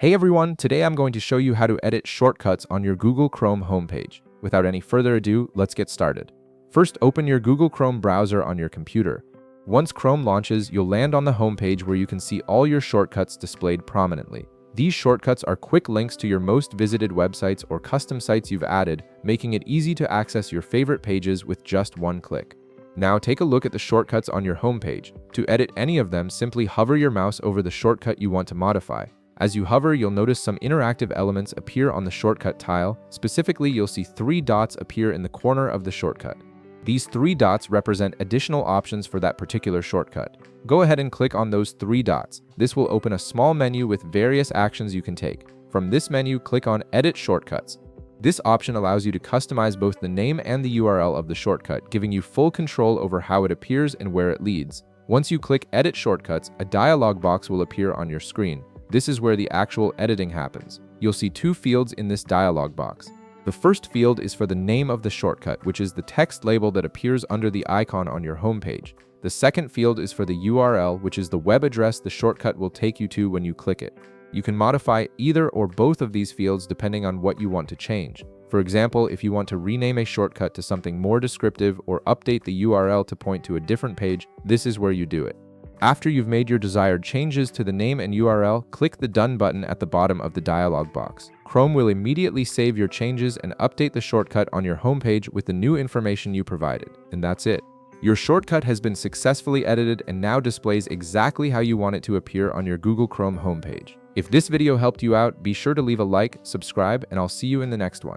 Hey everyone, today I'm going to show you how to edit shortcuts on your Google Chrome homepage. Without any further ado, let's get started. First, open your Google Chrome browser on your computer. Once Chrome launches, you'll land on the homepage where you can see all your shortcuts displayed prominently. These shortcuts are quick links to your most visited websites or custom sites you've added, making it easy to access your favorite pages with just one click. Now take a look at the shortcuts on your homepage. To edit any of them, simply hover your mouse over the shortcut you want to modify. As you hover, you'll notice some interactive elements appear on the shortcut tile. Specifically, you'll see 3 dots appear in the corner of the shortcut. These 3 dots represent additional options for that particular shortcut. Go ahead and click on those 3 dots. This will open a small menu with various actions you can take. From this menu, click on Edit Shortcuts. This option allows you to customize both the name and the URL of the shortcut, giving you full control over how it appears and where it leads. Once you click Edit Shortcuts, a dialog box will appear on your screen. This is where the actual editing happens. You'll see 2 fields in this dialog box. The first field is for the name of the shortcut, which is the text label that appears under the icon on your homepage. The second field is for the URL, which is the web address the shortcut will take you to when you click it. You can modify either or both of these fields depending on what you want to change. For example, if you want to rename a shortcut to something more descriptive or update the URL to point to a different page, this is where you do it. After you've made your desired changes to the name and URL, click the Done button at the bottom of the dialog box. Chrome will immediately save your changes and update the shortcut on your homepage with the new information you provided. And that's it. Your shortcut has been successfully edited and now displays exactly how you want it to appear on your Google Chrome homepage. If this video helped you out, be sure to leave a like, subscribe, and I'll see you in the next one.